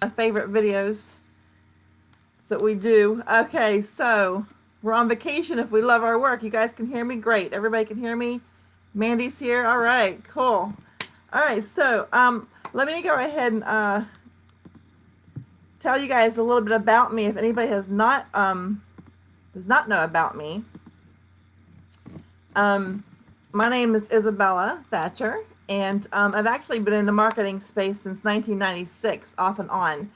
My favorite videos that we do. Okay, so we're on vacation if we love our work. You guys can hear me? Great. Everybody can hear me? Mandy's here. All right, cool. All right, so let me go ahead and tell you guys a little bit about me if anybody does not know about me. My name is Isabella Thatcher, and I've actually been in the marketing space since 1996, off and on.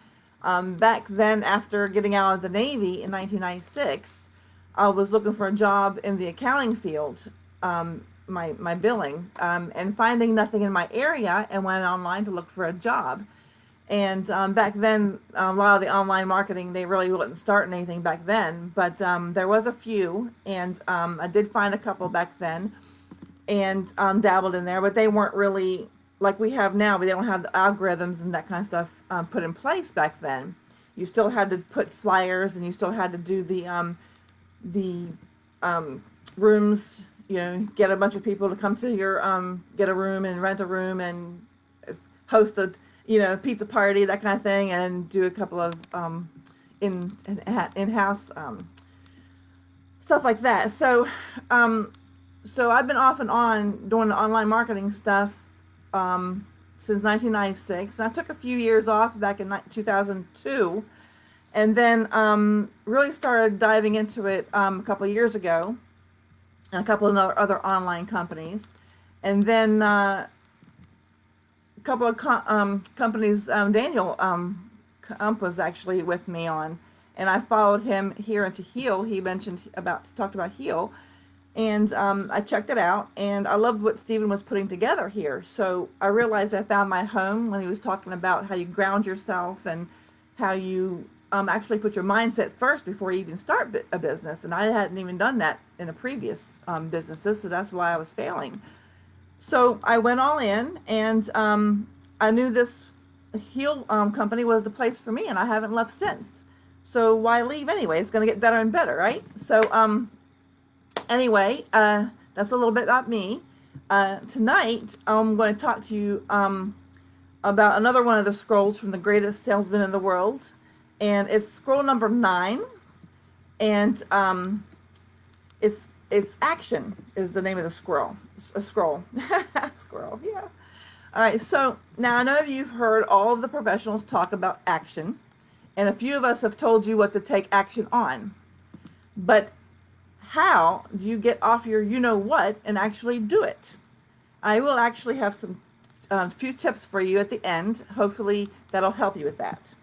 Back then, after getting out of the Navy in 1996, I was looking for a job in the accounting field, my billing, and finding nothing in my area, and went online to look for a job. And back then, a lot of the online marketing, they really wasn't starting anything back then, but there was a few, and I did find a couple back then, and dabbled in there, but they weren't really like we have now. They don't have the algorithms and that kind of stuff put in place back then. You still had to put flyers, and you still had to do the rooms, get a bunch of people to come to your get a room and rent a room and host a pizza party, that kind of thing, and do a couple of in-house stuff like that. So I've been off and on doing the online marketing stuff since 1996, and I took a few years off back in 2002, and then really started diving into it a couple of years ago, and a couple of other online companies, and then couple of companies Daniel was actually with me on, and I followed him here into Heal. He talked about Heal, and I checked it out, and I loved what Stephen was putting together here. So I realized I found my home when he was talking about how you ground yourself and how you actually put your mindset first before you even start a business. And I hadn't even done that in the previous businesses, so that's why I was failing. So I went all in, and I knew this Heal company was the place for me, and I haven't left since. So why leave anyway? It's going to get better and better, right? So anyway, that's a little bit about me. Tonight, I'm going to talk to you about another one of the scrolls from the Greatest Salesman in the world, and it's scroll number 9, and it's action is the name of the scroll. Scroll, yeah. All right, so now I know you've heard all of the professionals talk about action, and a few of us have told you what to take action on. But how do you get off your you-know-what and actually do it? I will actually have some few tips for you at the end. Hopefully that'll help you with that.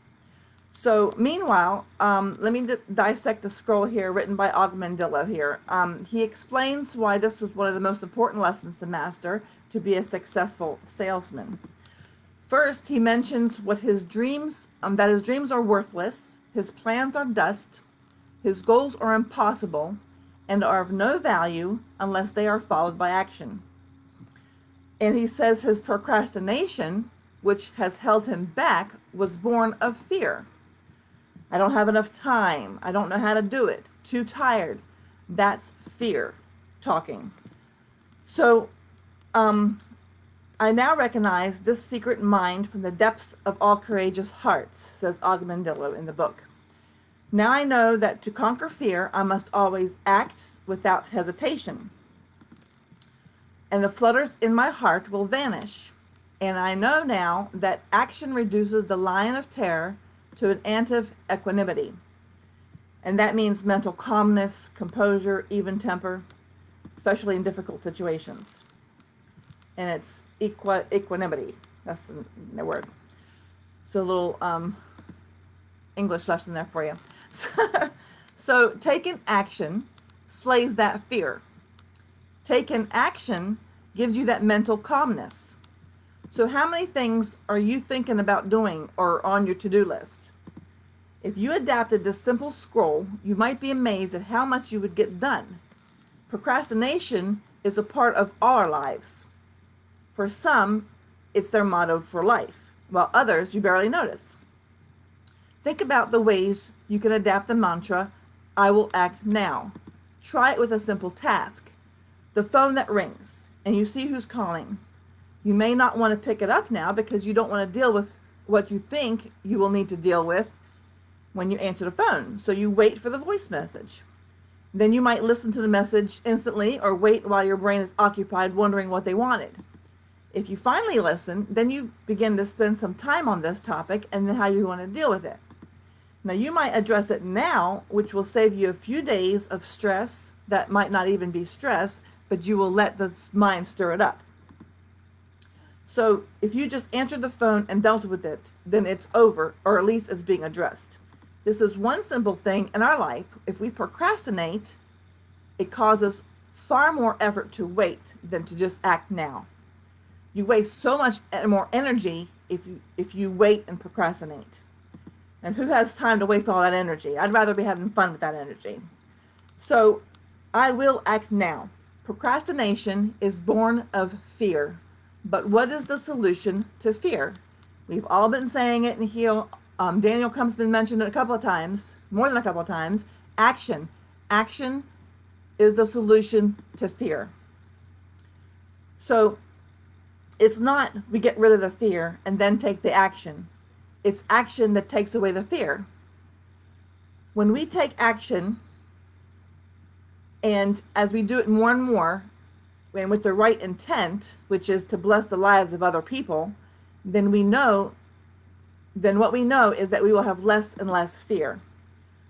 So meanwhile, let me dissect the scroll here written by Og Mandillo here. He explains why this was one of the most important lessons to master to be a successful salesman. First, he mentions what his dreams, that his dreams are worthless, his plans are dust, his goals are impossible, and are of no value unless they are followed by action. And he says his procrastination, which has held him back, was born of fear. I don't have enough time. I don't know how to do it. Too tired. That's fear talking. So I now recognize this secret mind from the depths of all courageous hearts, says Og Mandillo in the book. Now I know that to conquer fear, I must always act without hesitation. And the flutters in my heart will vanish. And I know now that action reduces the lion of terror to an ant of equanimity. And that means mental calmness, composure, even temper, especially in difficult situations. And it's equanimity. That's the word. So a little English lesson there for you. So taking action slays that fear. Taking action gives you that mental calmness. So how many things are you thinking about doing or on your to-do list? If you adapted this simple scroll, you might be amazed at how much you would get done. Procrastination is a part of all our lives. For some, it's their motto for life, while others you barely notice. Think about the ways you can adapt the mantra, I will act now. Try it with a simple task. The phone that rings, and you see who's calling. You may not want to pick it up now because you don't want to deal with what you think you will need to deal with when you answer the phone. So you wait for the voice message. Then you might listen to the message instantly or wait while your brain is occupied wondering what they wanted. If you finally listen, then you begin to spend some time on this topic and then how you want to deal with it. Now you might address it now, which will save you a few days of stress that might not even be stress, but you will let the mind stir it up. So if you just answered the phone and dealt with it, then it's over, or at least it's being addressed. This is one simple thing in our life. If we procrastinate, it causes far more effort to wait than to just act now. You waste so much more energy if you wait and procrastinate. And who has time to waste all that energy? I'd rather be having fun with that energy. So I will act now. Procrastination is born of fear. But what is the solution to fear? We've all been saying it in Heal. Daniel Cump's been mentioned it a couple of times, more than a couple of times. Action. Action is the solution to fear. So it's not we get rid of the fear and then take the action. It's action that takes away the fear. When we take action, and as we do it more and more, and with the right intent, which is to bless the lives of other people, then what we know is that we will have less and less fear.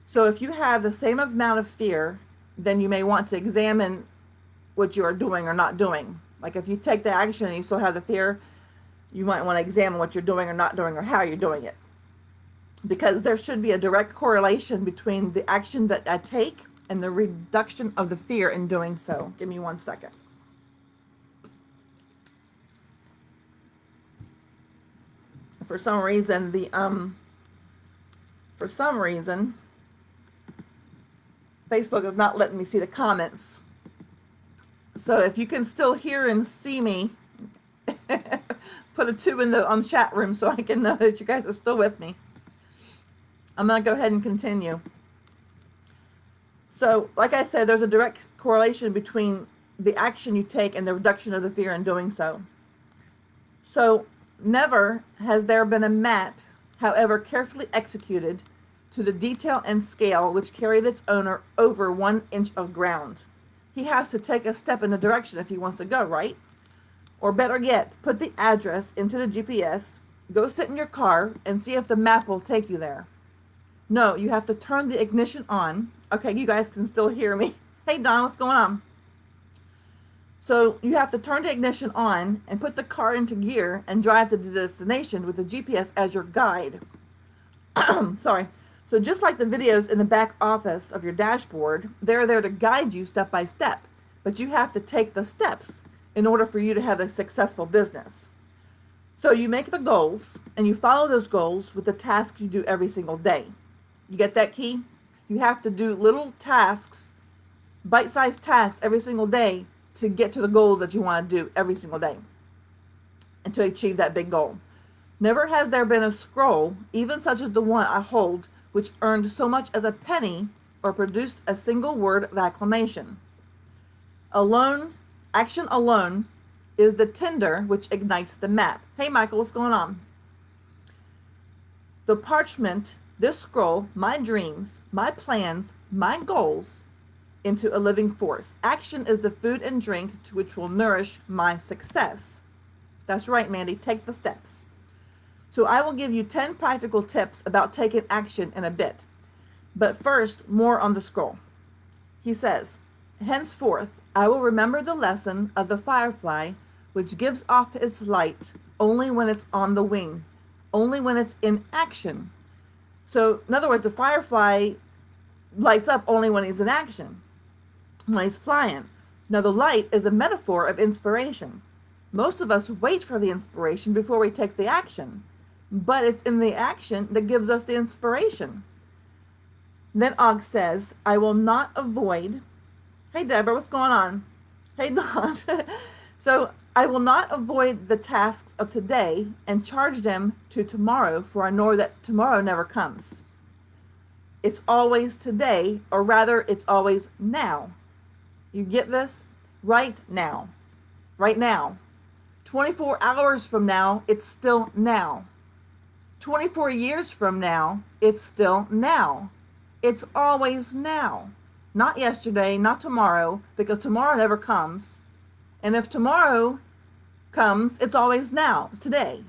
So if you have the same amount of fear, then you may want to examine what you are doing or not doing. Like if you take the action and you still have the fear, you might want to examine what you're doing or not doing or how you're doing it. Because there should be a direct correlation between the action that I take and the reduction of the fear in doing so. Give me 1 second. For some reason, Facebook is not letting me see the comments. So if you can still hear and see me, put a 2 in the chat room so I can know that you guys are still with me. I'm going to go ahead and continue. So, like I said, there's a direct correlation between the action you take and the reduction of the fear in doing so. So, never has there been a map, however carefully executed, to the detail and scale which carried its owner over 1 inch of ground. He has to take a step in the direction if he wants to go, right? Or better yet, put the address into the GPS, go sit in your car, and see if the map will take you there. No, you have to turn the ignition on. Okay, you guys can still hear me. Hey, Don, what's going on? So you have to turn the ignition on and put the car into gear and drive to the destination with the GPS as your guide. Sorry. So just like the videos in the back office of your dashboard, they're there to guide you step by step. But you have to take the steps in order for you to have a successful business. So you make the goals and you follow those goals with the tasks you do every single day. You get that key? You have to do little tasks, bite-sized tasks every single day to get to the goals that you want to do every single day and to achieve that big goal. Never has there been a scroll, even such as the one I hold, which earned so much as a penny or produced a single word of acclamation. Action alone is the tinder which ignites the map. Hey, Michael, what's going on? The parchment, this scroll, my dreams, my plans, my goals, into a living force. Action is the food and drink which will nourish my success. That's right, Mandy. Take the steps. So I will give you 10 practical tips about taking action in a bit. But first, more on the scroll. He says, henceforth, I will remember the lesson of the firefly, which gives off its light only when it's on the wing, only when it's in action. So, in other words, the firefly lights up only when he's in action, when he's flying. Now, the light is a metaphor of inspiration. Most of us wait for the inspiration before we take the action, but it's in the action that gives us the inspiration. Then Og says, I will not avoid. Hey, Deborah, what's going on? Hey, Don. So, I will not avoid the tasks of today and charge them to tomorrow, for I know that tomorrow never comes. It's always today, or rather, it's always now. You get this? Right now. Right now. 24 hours from now, it's still now. 24 years from now, it's still now. It's always now. Not yesterday, not tomorrow, because tomorrow never comes. And if tomorrow comes, it's always now, today.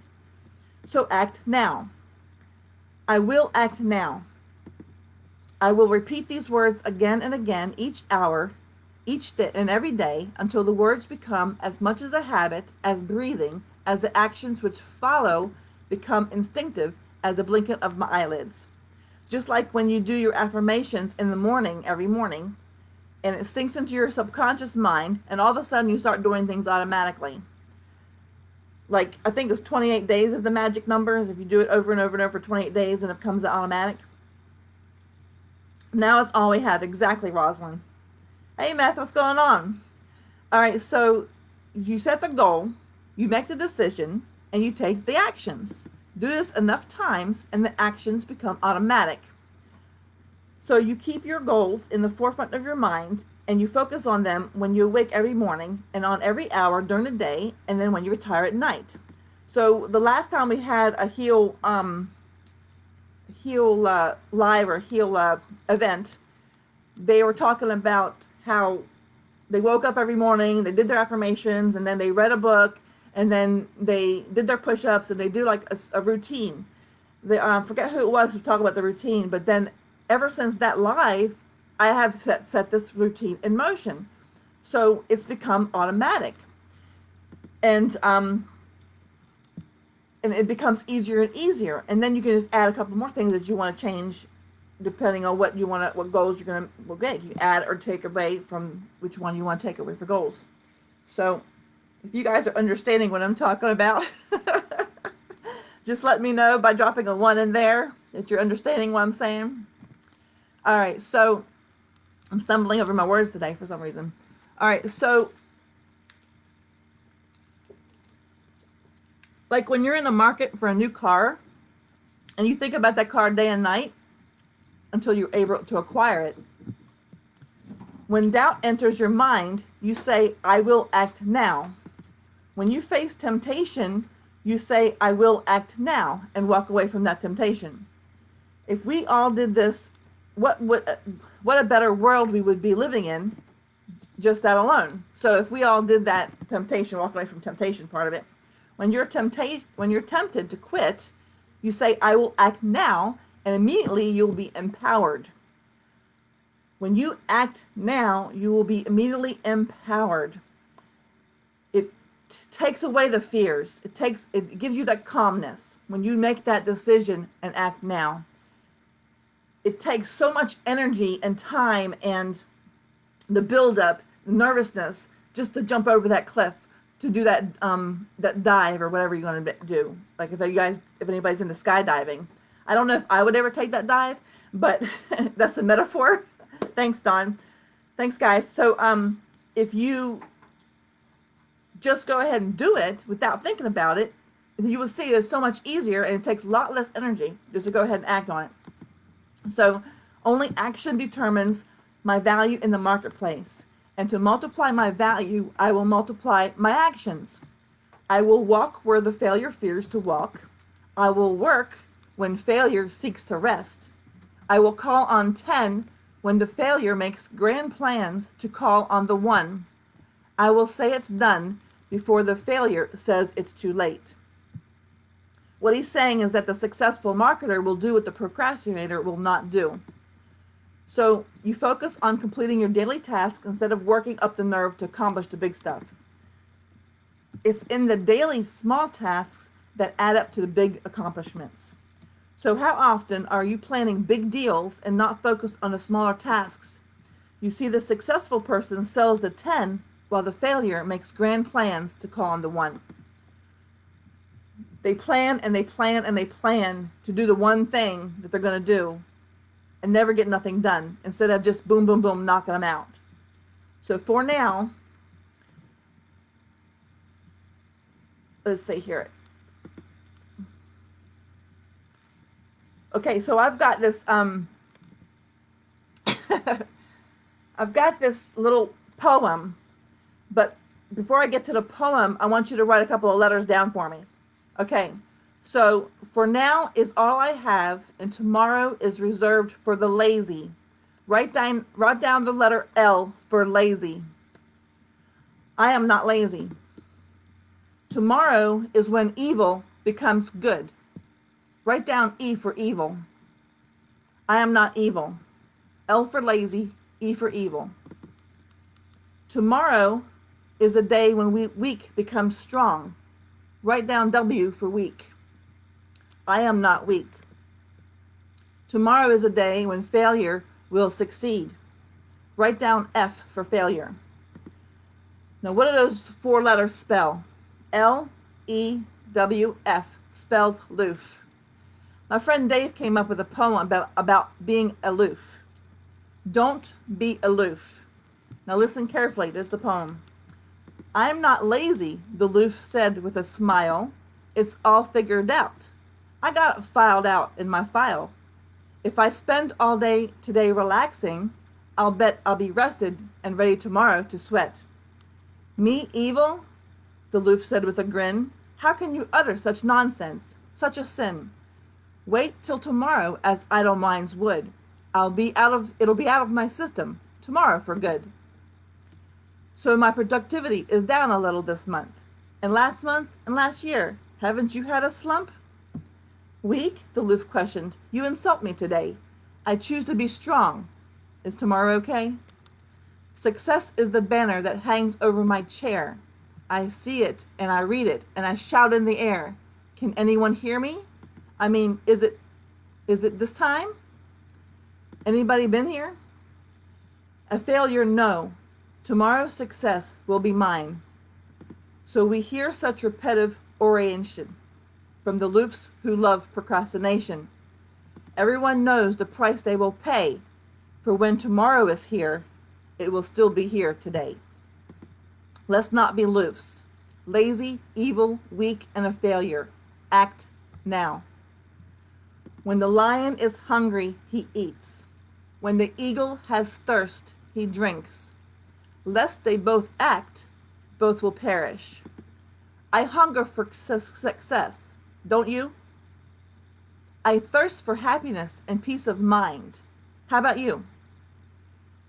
So act now. I will act now. I will repeat these words again and again each hour, each day, and every day until the words become as much as a habit as breathing, as the actions which follow become instinctive as the blinking of my eyelids. Just like when you do your affirmations in the morning, every morning, and it sinks into your subconscious mind, and all of a sudden you start doing things automatically. Like, I think it's 28 days is the magic number. If you do it over and over and over for 28 days, and it becomes automatic. Now it's all we have. Exactly, Rosalind. Hey, Matt, what's going on? All right, so you set the goal, you make the decision, and you take the actions. Do this enough times, and the actions become automatic. So you keep your goals in the forefront of your mind, and you focus on them when you awake every morning and on every hour during the day, and then when you retire at night. So the last time we had a heal live or heal event, they were talking about how they woke up every morning, they did their affirmations, and then they read a book, and then they did their push-ups, and they do like a routine. They forget who it was who talked about the routine, but then ever since that live, I have set this routine in motion. So it's become automatic. And it becomes easier and easier. And then you can just add a couple more things that you want to change depending on what goals you're going to get. You add or take away from which one you want to take away for goals. So if you guys are understanding what I'm talking about, just let me know by dropping a 1 in there that you're understanding what I'm saying. All right, so I'm stumbling over my words today for some reason. All right, so like when you're in the market for a new car and you think about that car day and night until you're able to acquire it. When doubt enters your mind, you say, I will act now. When you face temptation, you say, I will act now, and walk away from that temptation. If we all did this, what a better world we would be living in, just that alone. So if we all did that temptation, walk away from temptation part of it, when you're tempted to quit, you say, I will act now, and immediately you'll be empowered. When you act now, you will be immediately empowered. It takes away the fears. It gives you that calmness when you make that decision and act now. It takes so much energy and time and the buildup, the nervousness, just to jump over that cliff, to do that dive or whatever you're going to do. Like if anybody's into skydiving, I don't know if I would ever take that dive, but that's a metaphor. Thanks, Don. Thanks, guys. So if you just go ahead and do it without thinking about it, you will see it's so much easier, and it takes a lot less energy just to go ahead and act on it. So only action determines my value in the marketplace. And to multiply my value, I will multiply my actions. I will walk where the failure fears to walk. I will work when failure seeks to rest. I will call on 10 when the failure makes grand plans to call on the 1. I will say it's done before the failure says it's too late. What he's saying is that the successful marketer will do what the procrastinator will not do. So you focus on completing your daily tasks instead of working up the nerve to accomplish the big stuff. It's in the daily small tasks that add up to the big accomplishments. So how often are you planning big deals and not focused on the smaller tasks? You see, the successful person sells the 10 while the failure makes grand plans to call on the 1. They plan and they plan and they plan to do the one thing that they're going to do and never get nothing done, instead of just boom, boom, boom, knocking them out. So for now, let's see here. Okay, so I've got this I've got this little poem, but before I get to the poem, I want you to write a couple of letters down for me. Okay, So for now is all I have, and tomorrow is reserved for the lazy. Write down the letter L for lazy. I am not lazy. Tomorrow is when evil becomes good. Write down E for evil. I am not evil. L for lazy, E for evil. Tomorrow is the day when weak becomes strong. Write down W for weak. I am not weak. Tomorrow is a day when failure will succeed. Write down F for failure. Now, what do those four letters spell? L-E-W-F spells loof. My friend Dave came up with a poem about being aloof. Don't be aloof. Now listen carefully. This is the poem. I'm not lazy, the loof said with a smile. It's all figured out. I got it filed out in my file. If I spend all day today relaxing, I'll bet I'll be rested and ready tomorrow to sweat. Me evil? The loof said with a grin. How can you utter such nonsense, such a sin? Wait till tomorrow, as idle minds would. It'll be out of my system tomorrow for good. So my productivity is down a little this month. And last month and last year, haven't you had a slump? Weak? The loof questioned. You insult me today. I choose to be strong. Is tomorrow okay? Success is the banner that hangs over my chair. I see it and I read it and I shout in the air. Can anyone hear me? I mean, is it this time? Anybody been here? A failure, no. Tomorrow's success will be mine. So we hear such repetitive oration from the loofs who love procrastination. Everyone knows the price they will pay, for when tomorrow is here, it will still be here today. Let's not be loofs, lazy, evil, weak, and a failure. Act now. When the lion is hungry, he eats. When the eagle has thirst, he drinks. Lest they both act, both will perish. I hunger for success, don't you? I thirst for happiness and peace of mind. How about you?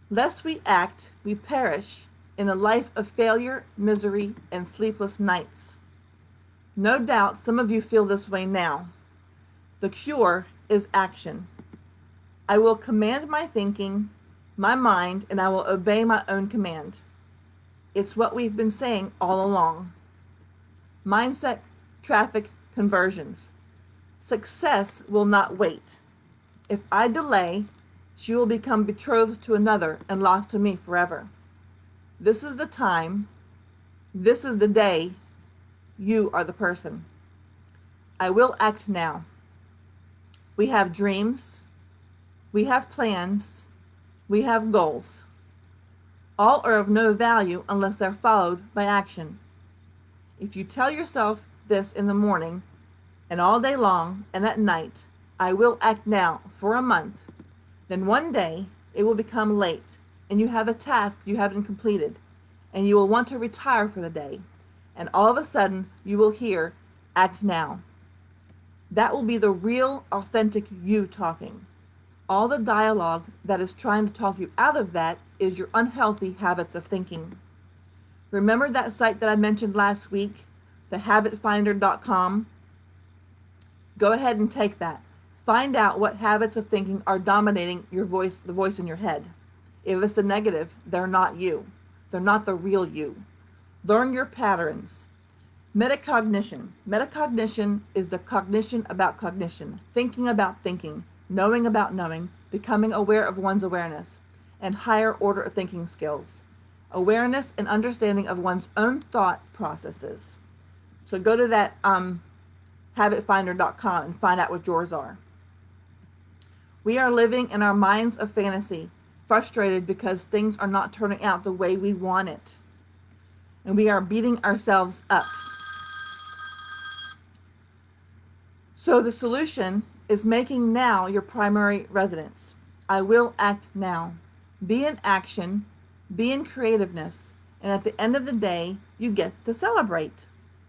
Lest we act, we perish in a life of failure, misery, and sleepless nights. No doubt some of you feel this way now. The cure is action. I will command my thinking, my mind, and I will obey my own command. It's what we've been saying all along. Mindset, traffic, conversions. Success will not wait. If I delay, she will become betrothed to another and lost to me forever. This is the time. This is the day. You are the person. I will act now. We have dreams. We have plans. We have goals. All are of no value unless they're followed by action. If you tell yourself this in the morning and all day long and at night, I will act now for a month, then one day it will become late and you have a task you haven't completed and you will want to retire for the day, and all of a sudden you will hear, act now. That will be the real, authentic you talking. All the dialogue that is trying to talk you out of that is your unhealthy habits of thinking. Remember that site that I mentioned last week, thehabitfinder.com? Go ahead and take that. Find out what habits of thinking are dominating your voice, the voice in your head. If it's the negative, they're not you. They're not the real you. Learn your patterns. Metacognition. Metacognition is the cognition about cognition, thinking about thinking, knowing about knowing, becoming aware of one's awareness, and higher order thinking skills. Awareness and understanding of one's own thought processes. So go to that habitfinder.com and find out what yours are. We are living in our minds of fantasy, frustrated because things are not turning out the way we want it. And we are beating ourselves up. So the solution is making now your primary residence. I will act now. Be in action, be in creativeness, and at the end of the day, you get to celebrate.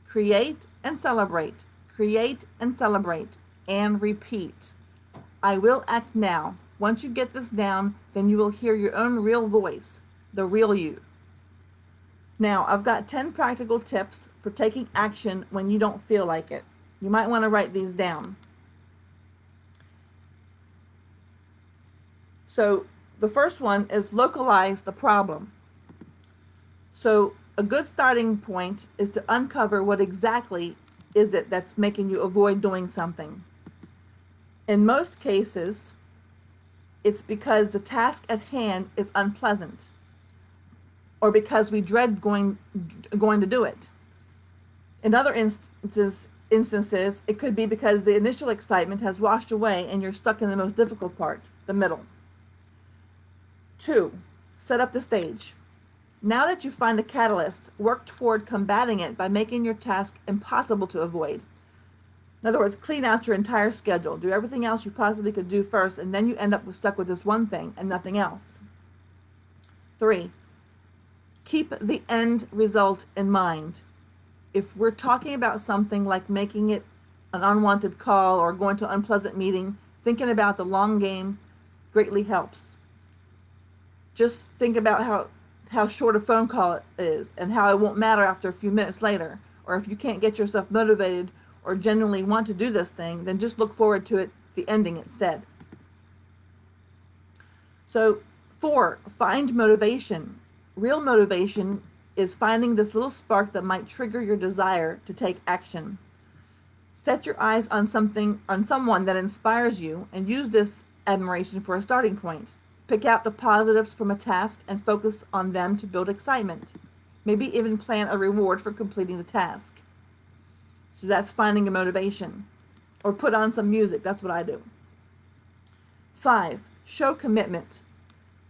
Create and celebrate. create and celebrate, and repeat. I will act now. Once you get this down, then you will hear your own real voice, the real you. Now, I've got 10 practical tips for taking action when you don't feel like it. You might want to write these down. So, the first one is localize the problem. So, a good starting point is to uncover what exactly is it that's making you avoid doing something. In most cases, it's because the task at hand is unpleasant, or because we dread going to do it. In other instances, it could be because the initial excitement has washed away and you're stuck in the most difficult part, the middle. 2, set up the stage. Now that you find a catalyst, work toward combating it by making your task impossible to avoid. In other words, clean out your entire schedule. Do everything else you possibly could do first, and then you end up stuck with this one thing and nothing else. 3, keep the end result in mind. If we're talking about something like making it an unwanted call or going to an unpleasant meeting, thinking about the long game greatly helps. Just think about how short a phone call it is and how it won't matter after a few minutes later. Or if you can't get yourself motivated or genuinely want to do this thing, then just look forward to it, the ending instead. So 4, find motivation. Real motivation is finding this little spark that might trigger your desire to take action. Set your eyes on someone that inspires you, and use this admiration for a starting point. Pick out the positives from a task and focus on them to build excitement. Maybe even plan a reward for completing the task. So that's finding a motivation. Or put on some music. That's what I do. 5, show commitment.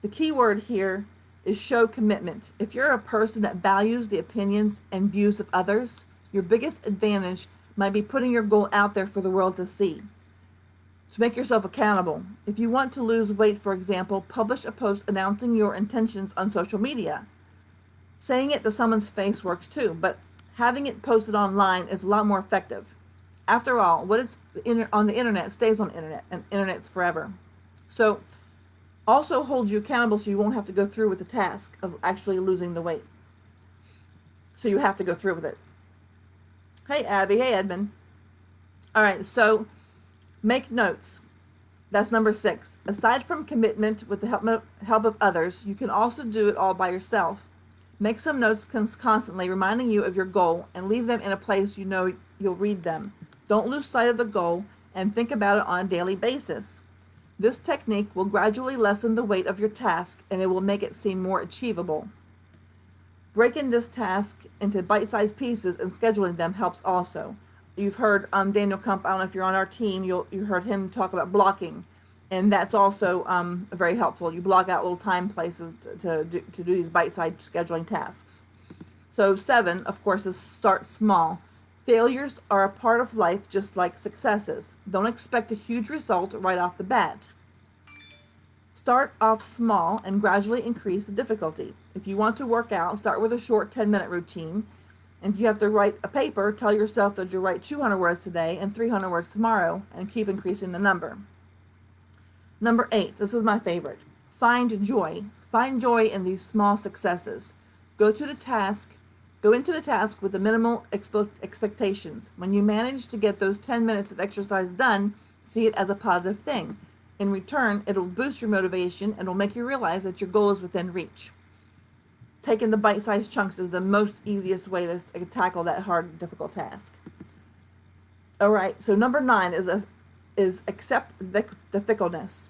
The key word here is show commitment. If you're a person that values the opinions and views of others, your biggest advantage might be putting your goal out there for the world to see. So make yourself accountable. If you want to lose weight, for example, publish a post announcing your intentions on social media. Saying it to someone's face works too, but having it posted online is a lot more effective. After all, what is on the internet stays on the internet, and internet's forever. So also hold you accountable so you won't have to go through with the task of actually losing the weight. So you have to go through with it. Hey Abby, hey Edmund. All right, so make notes. That's number 6. Aside from commitment with the help of others, you can also do it all by yourself. Make some notes constantly reminding you of your goal, and leave them in a place you know you'll read them. Don't lose sight of the goal, and think about it on a daily basis. This technique will gradually lessen the weight of your task, and it will make it seem more achievable. Breaking this task into bite-sized pieces and scheduling them helps also. You've heard Daniel Kump, I don't know if you're on our team, you heard him talk about blocking, and that's also very helpful. You block out little time places to do these bite-sized scheduling tasks. So 7, of course, is start small. Failures are a part of life just like successes. Don't expect a huge result right off the bat. Start off small and gradually increase the difficulty. If you want to work out, start with a short 10-minute routine. And if you have to write a paper, tell yourself that you'll write 200 words today and 300 words tomorrow, and keep increasing the number. Number 8, this is my favorite. Find joy. Find joy in these small successes. Go into the task with the minimal expectations. When you manage to get those 10 minutes of exercise done, see it as a positive thing. In return, it'll boost your motivation and will make you realize that your goal is within reach. Taking the bite-sized chunks is the most easiest way to tackle that hard, difficult task. All right, so number 9 is accept the fickleness.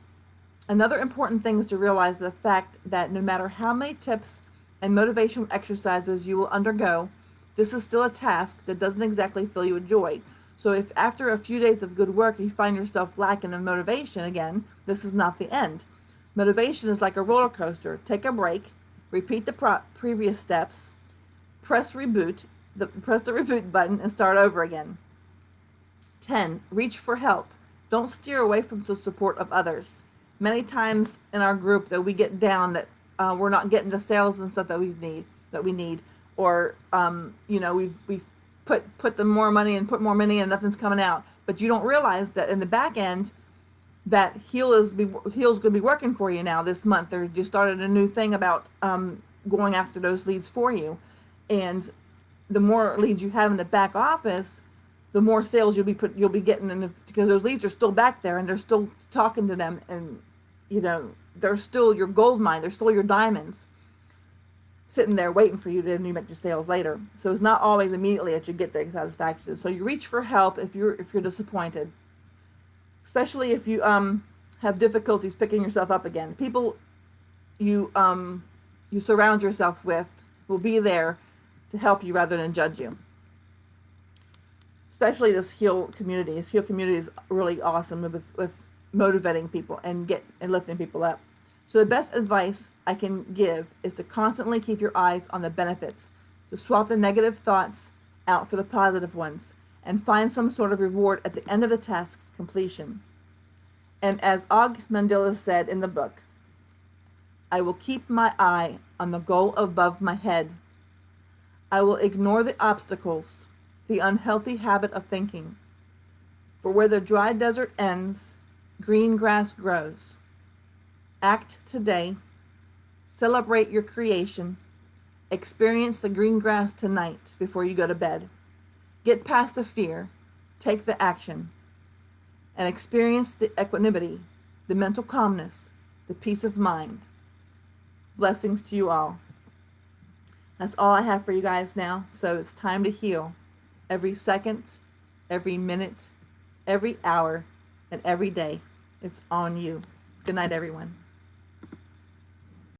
Another important thing is to realize the fact that no matter how many tips and motivational exercises you will undergo, this is still a task that doesn't exactly fill you with joy. So if after a few days of good work you find yourself lacking in motivation again, this is not the end. Motivation is like a roller coaster. Take a break, repeat the previous steps, press the reboot button, and start over again. 10. Reach for help. Don't steer away from the support of others. Many times in our group that we get down that we're not getting the sales and stuff that we need, or we've put the more money and put more money and nothing's coming out. But you don't realize that in the back end, that heel's going to be working for you now this month. They just started a new thing about going after those leads for you, and the more leads you have in the back office, the more sales you'll be getting in, because those leads are still back there and they're still talking to them, and they're still your gold mine. They're still your diamonds, sitting there waiting for you to make your sales later. So it's not always immediately that you get the satisfaction. So you reach for help if you're disappointed, especially if you have difficulties picking yourself up again. People you surround yourself with will be there to help you rather than judge you. Especially this heal community. This heal community is really awesome with motivating people and lifting people up. So the best advice I can give is to constantly keep your eyes on the benefits, to swap the negative thoughts out for the positive ones, and find some sort of reward at the end of the task's completion. And as Og Mandillo said in the book, I will keep my eye on the goal above my head. I will ignore the obstacles, the unhealthy habit of thinking. For where the dry desert ends, green grass grows. Act today. Celebrate your creation. Experience the green grass tonight before you go to bed. Get past the fear. Take the action. And experience the equanimity, the mental calmness, the peace of mind. Blessings to you all. That's all I have for you guys now. So it's time to heal. Every second, every minute, every hour, and every day. It's on you. Good night, everyone.